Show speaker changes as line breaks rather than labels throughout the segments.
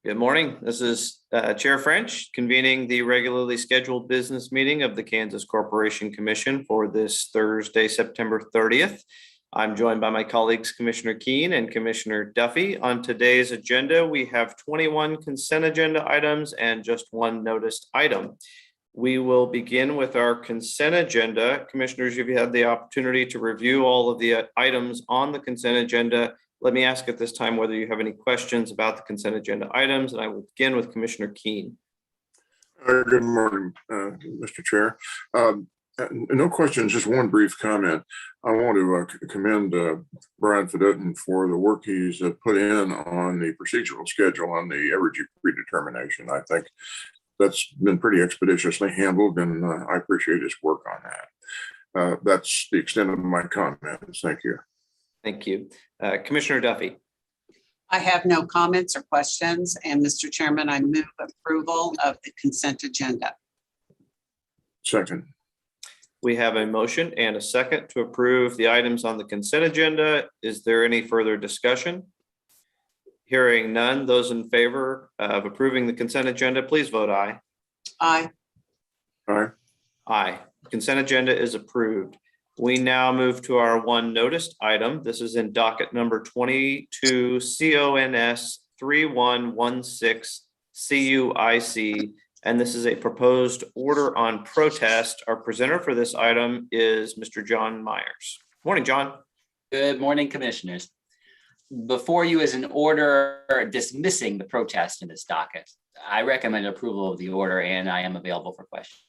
Good morning. This is Chair French convening the regularly scheduled business meeting of the Kansas Corporation Commission for this Thursday, September 30th. I'm joined by my colleagues, Commissioner Keene and Commissioner Duffy. On today's agenda, we have 21 consent agenda items and just one noticed item. We will begin with our consent agenda. Commissioners, if you had the opportunity to review all of the items on the consent agenda, let me ask at this time whether you have any questions about the consent agenda items, and I will begin with Commissioner Keene.
Good morning, Mr. Chair. No questions, just one brief comment. I want to commend Brian Fedotin for the work he's put in on the procedural schedule on the Evergy predetermination. I think that's been pretty expeditiously handled, and I appreciate his work on that. That's the extent of my comments. Thank you.
Thank you. Commissioner Duffy.
I have no comments or questions, and Mr. Chairman, I move approval of the consent agenda.
Second.
We have a motion and a second to approve the items on the consent agenda. Is there any further discussion? Hearing none, those in favor of approving the consent agenda, please vote aye.
Aye.
Aye.
Aye. Consent agenda is approved. We now move to our one noticed item. This is in docket number 22 CONS 3116 CUIC, and this is a proposed order on protest. Our presenter for this item is Mr. John Myers. Morning, John.
Good morning, commissioners. Before you is an order dismissing the protest in this docket. I recommend approval of the order, and I am available for questions.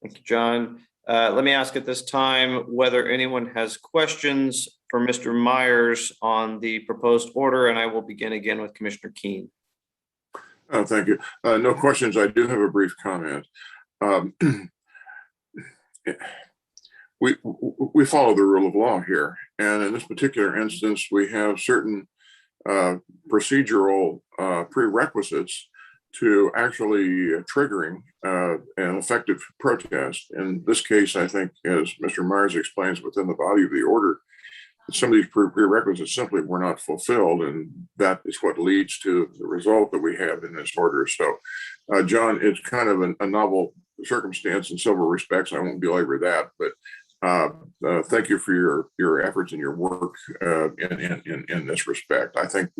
Thank you, John. Let me ask at this time whether anyone has questions for Mr. Myers on the proposed order, and I will begin again with Commissioner Keene.
Thank you. No questions. I do have a brief comment. We follow the rule of law here, and in this particular instance, we have certain procedural prerequisites to actually triggering an effective protest. In this case, I think, as Mr. Myers explains within the body of the order, some of these prerequisites simply were not fulfilled, and that is what leads to the result that we have in this order. So, John, it's kind of a novel circumstance in several respects. I won't belabor that, but thank you for your efforts and your work in this respect. I think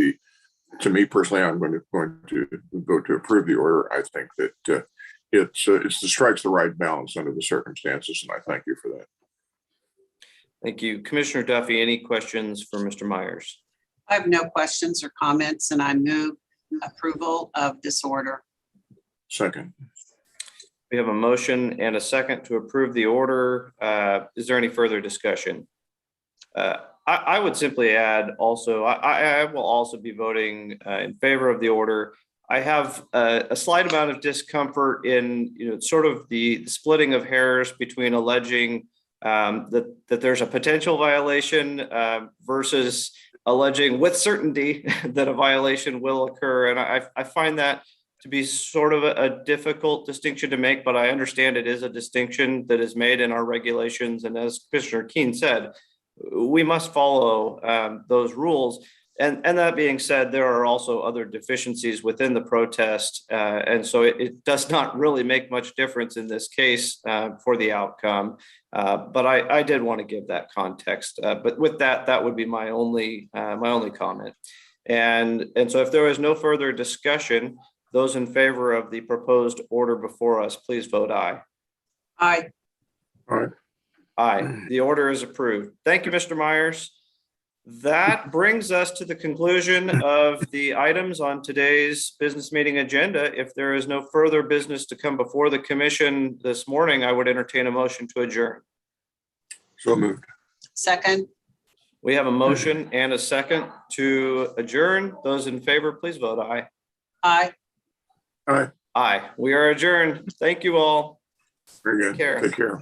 to me personally, I'm going to vote to approve the order. I think that it strikes the right balance under the circumstances, and I thank you for that.
Thank you. Commissioner Duffy, any questions for Mr. Myers?
I have no questions or comments, and I move approval of this order.
Second.
We have a motion and a second to approve the order. Is there any further discussion? I would simply add also, I will also be voting in favor of the order. I have a slight amount of discomfort in sort of the splitting of hairs between alleging that there's a potential violation versus alleging with certainty that a violation will occur. And I find that to be sort of a difficult distinction to make, but I understand it is a distinction that is made in our regulations. And as Commissioner Keene said, we must follow those rules. And that being said, there are also other deficiencies within the protest. And so it does not really make much difference in this case for the outcome. But I did want to give that context. But with that would be my only comment. And so if there is no further discussion, those in favor of the proposed order before us, please vote aye.
Aye.
Aye.
Aye. The order is approved. Thank you, Mr. Myers. That brings us to the conclusion of the items on today's business meeting agenda. If there is no further business to come before the commission this morning, I would entertain a motion to adjourn.
So moved.
Second.
We have a motion and a second to adjourn. Those in favor, please vote aye.
Aye.
Aye.
Aye. We are adjourned. Thank you all.
Very good.
Take care.
Take care.